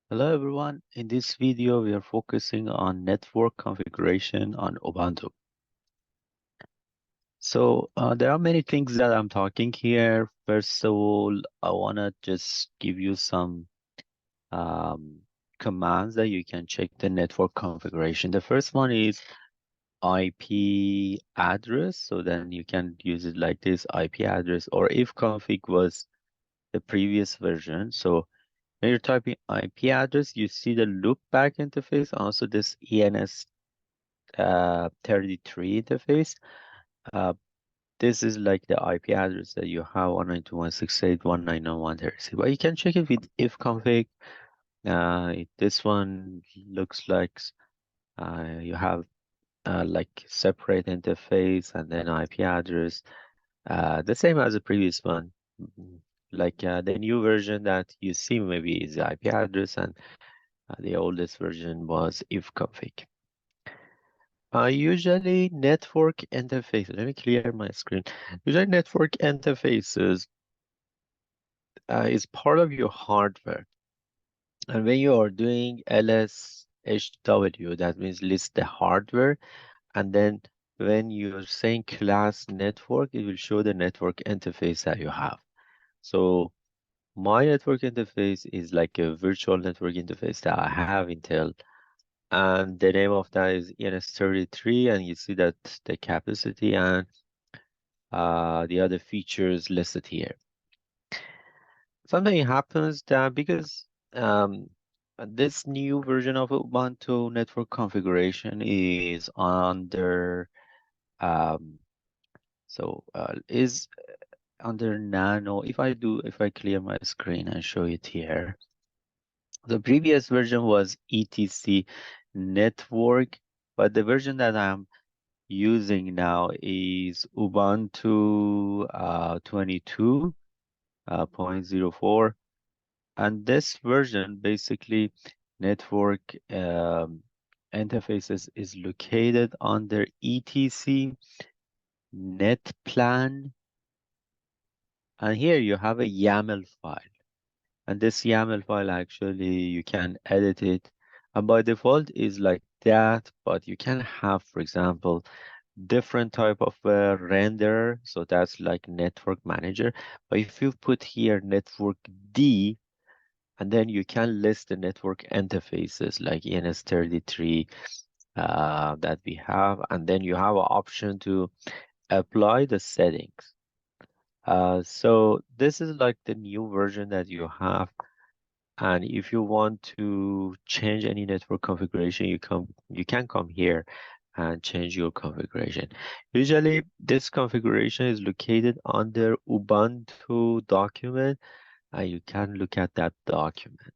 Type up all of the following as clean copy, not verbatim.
Hello everyone. In this video, we are focusing on network configuration on Ubuntu. So there are many things that I'm talking here. First of all, I want to just give you some um, commands that you can check the network configuration. The first one is IP address. So then you can use it like this, IP address, or if config was the previous version. So when you're typing IP address, you see the loopback interface, also this ENS 33 interface. Uh, this is like the IP address that you have 192.168.191.36. But you can check it with ifconfig. This one looks like you have like separate interface and then IP address, the same as the previous one. Mhm. Like the new version that you see maybe is the IP address, and the oldest version was ifconfig. Usually network interfaces, let me clear my screen. Usually network interfaces is part of your hardware. And when you are doing LSHW, that means list the hardware. And then when you're saying class network, it will show the network interface that you have. So my network interface is like a virtual network interface that I have Intel. And the name of that is ENS33, and you see that the capacity and the other features listed here. Something happens that because this new version of Ubuntu network configuration is under um, is under Nano. If I clear my screen and show it here, the previous version was etc network, but the version that I'm using now is Ubuntu 22.04. And this version, basically, network interfaces is located under etc net plan. And here you have a YAML file. And this YAML file, actually, you can edit it. And by default is like that, but you can have, for example, different type of render. So that's like network manager. But if you put here network D, and then you can list the network interfaces like ENS33 that we have, and then you have an option to apply the settings. So this is like the new version that you have. And if you want to change any network configuration, you can come here and change your configuration. Usually this configuration is located under Ubuntu document, and you can look at that document.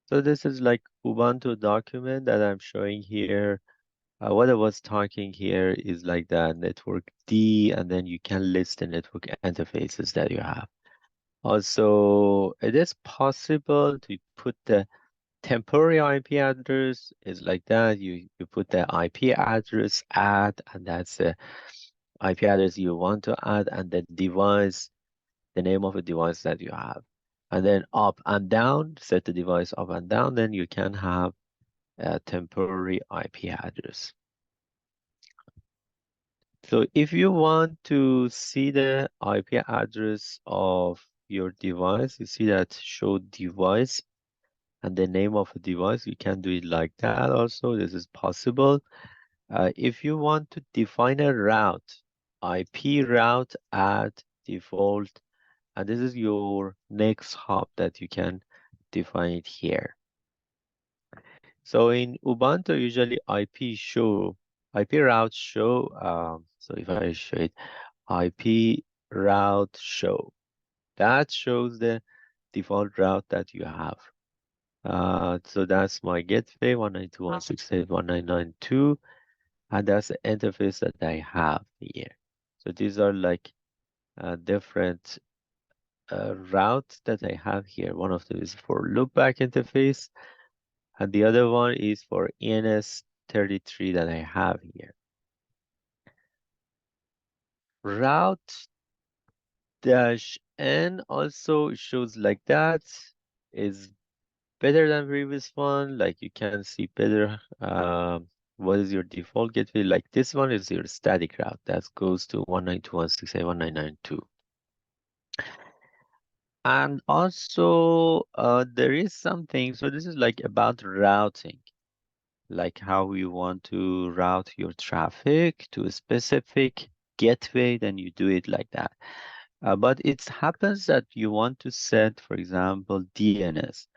So this is like Ubuntu document that I'm showing here. What I was talking here is like the network D, and then you can list the network interfaces that you have. Also, it is possible to put the temporary IP address is like that. You put the IP address add, and that's the IP address you want to add, and the device, the name of a device that you have. And then up and down, set the device up and down, then you can have a temporary IP address. So if you want to see the IP address of your device, you see that show device and the name of a device. You can do it like that also. This is possible. If you want to define a route, IP route add default, and this is your next hop that you can define it here. So in Ubuntu, usually IP route show. So if I show it, IP route show, that shows the default route that you have. So that's my gateway 192.168.1.9.9.2, and that's the interface that I have here. So these are like different routes that I have here. One of them is for loopback interface, and the other one is for ENS33 that I have here. Route dash N also shows like that, is better than previous one. Like you can see better what is your default gateway. Like this one is your static route that goes to 192.168.199.2. And also there is something, so this is like about routing, like how you want to route your traffic to a specific gateway, then you do it like that. But it happens that you want to set, for example, DNS,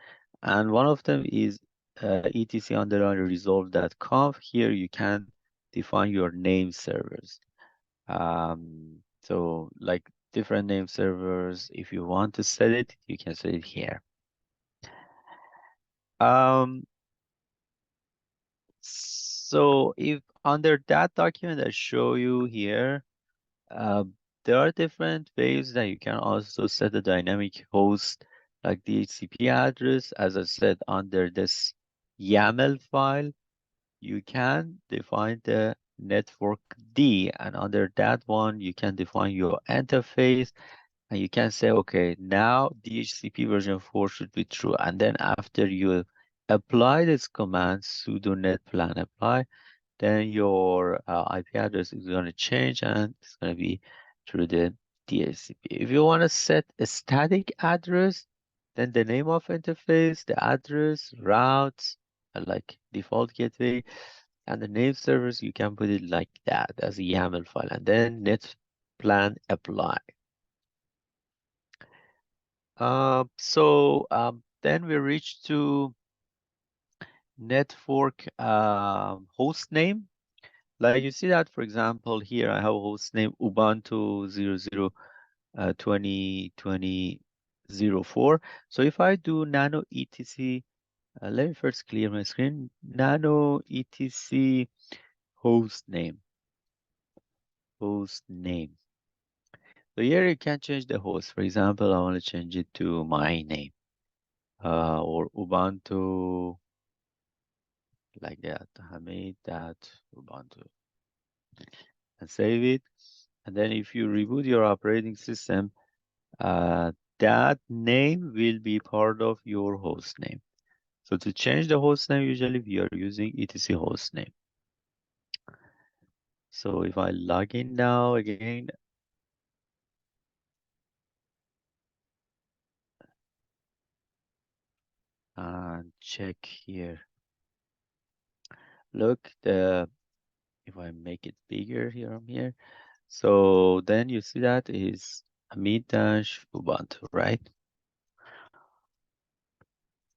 and one of them is etc underline resolve.conf. Here you can define your name servers. So like different name servers, if you want to set it, you can set it here. Um, so if under that document I show you here, uh, there are different ways that you can also set a dynamic host like the HCP address. As I said, under this YAML file, you can define the network D, and under that one, you can define your interface, and you can say, okay, now DHCP version 4 should be true. And then after you apply this command, sudo netplan apply, then your IP address is going to change and it's going to be through the DHCP. If you want to set a static address, then the name of interface, the address, routes, like default gateway, and the name servers, you can put it like that as a YAML file, and then net plan apply. Then we reach to network host name. Like you see that, for example, here I have a host name Ubuntu 00 2020 So if I do nano etc, let me first clear my screen. Nano etc host name. Host name. So here you can change the host. For example, I want to change it to my name, or Ubuntu, like that. Hamid that Ubuntu, and save it. And then if you reboot your operating system, that name will be part of your host name. So to change the host name, usually we are using etc host name. So if I log in now again, and check here, look, if I make it bigger here, I'm here. So then you see that is Amit dash Ubuntu, right?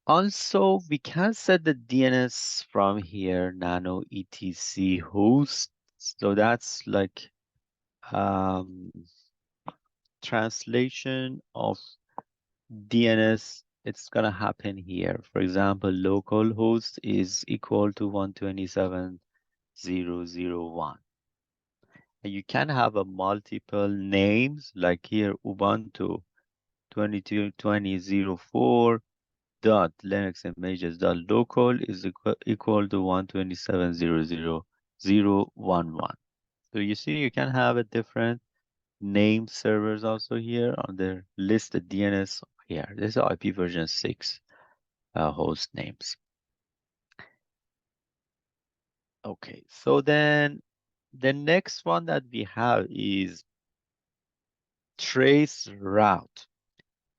Also, we can set the DNS from here, nano etc host. So that's like translation of DNS. It's gonna happen here. For example, localhost is equal to 127.0.0.1. And you can have a multiple names, like here Ubuntu 22.20.04 dot Linux images dot local is equal to 127.0.0.0.11. So you see, you can have a different name servers also here on the list of DNS here. This is IP version 6 host names. Okay, so then the next one that we have is trace route.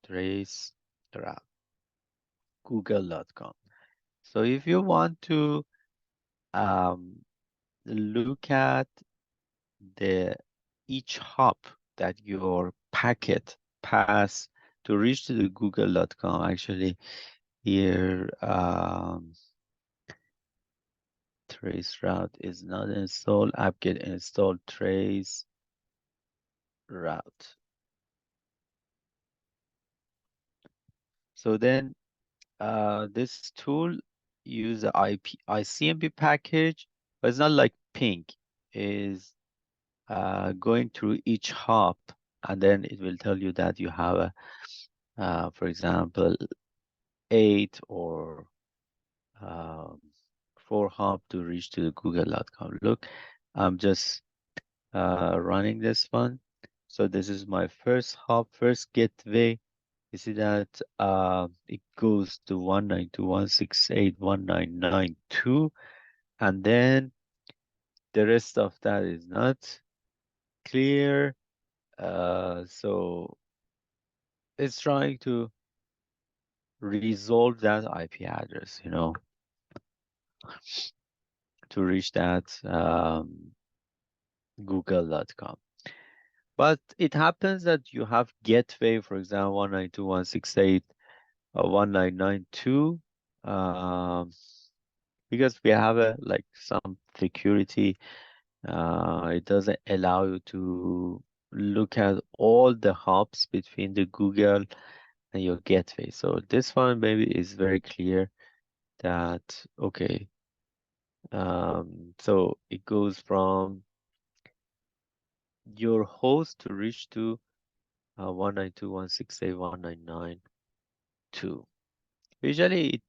Trace route, google.com. So if you want to look at the each hop that your packet pass to reach to the google.com, actually here trace route is not installed. Apt-get installed trace route. So then this tool use the ICMP package, but it's not like ping, is going through each hop, and then it will tell you that you have a, for example, 8 or um, 4 hop to reach to the google.com. Look, I'm just running this one. So this is my first hop, first gateway. You see that it goes to 192.168.1992, and then the rest of that is not clear. So it's trying to resolve that IP address, to reach that google.com. But it happens that you have gateway, for example, 192.168.1992, because we have like some security. It doesn't allow you to look at all the hops between the Google and your gateway. So this one maybe is very clear that, okay, so it goes from your host to reach to 192.168.199.2. Usually it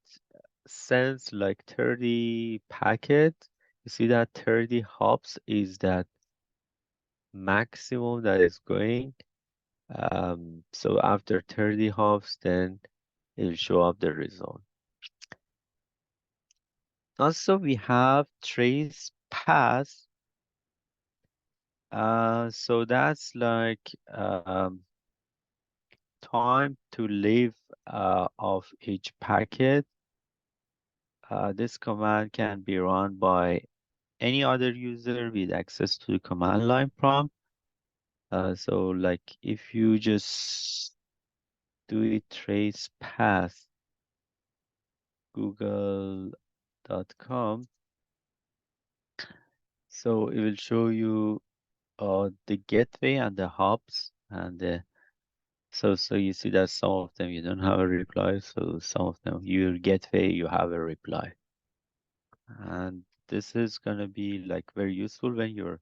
sends like 30 packets. You see that 30 hops is that maximum that is going. So after 30 hops, then it will show up the result. Also, we have trace path. So that's like time to live of each packet. This command can be run by any other user with access to the command line prompt. So like if you just do it trace path google.com, so it will show you the gateway and the hops, and so you see that some of them you don't have a reply, so some of them your gateway you have a reply. And this is gonna be like very useful when you're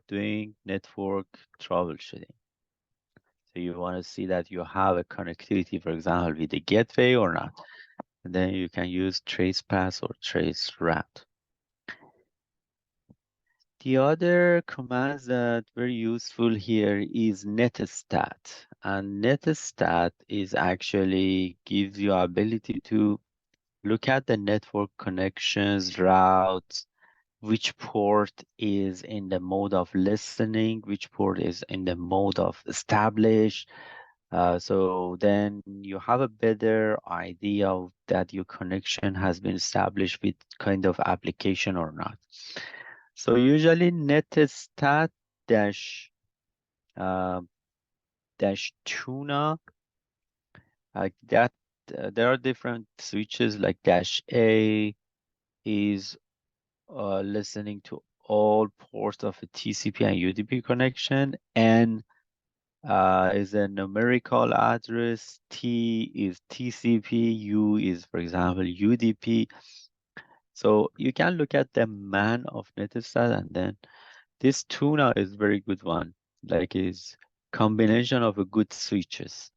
doing network troubleshooting. So you want to see that you have a connectivity, for example, with the gateway or not. And then you can use trace path or trace route. The other commands that very useful here is netstat. And netstat is actually gives you ability to look at the network connections, routes, which port is in the mode of listening, which port is in the mode of establish. So then you have a better idea of that your connection has been established with kind of application or not. So usually netstat dash uh, dash tuna, like that. There are different switches like dash A is listening to all ports of a TCP and UDP connection, and is a numerical address, T is TCP, U is, for example, UDP. So you can look at the man of Netstat, and then this tuna is very good one, like is combination of a good switches,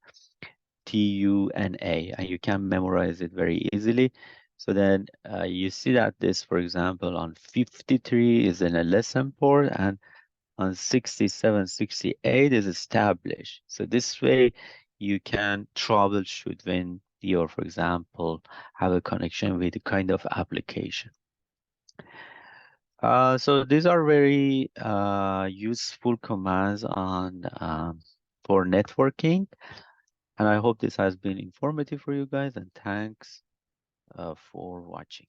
TU and A, and you can memorize it very easily. So then you see that this, for example, on 53 is an LSM port, and on 67, 68 is established. So this way you can troubleshoot when you're, for example, have a connection with a kind of application. So these are very useful commands on for networking. And I hope this has been informative for you guys, and thanks for watching.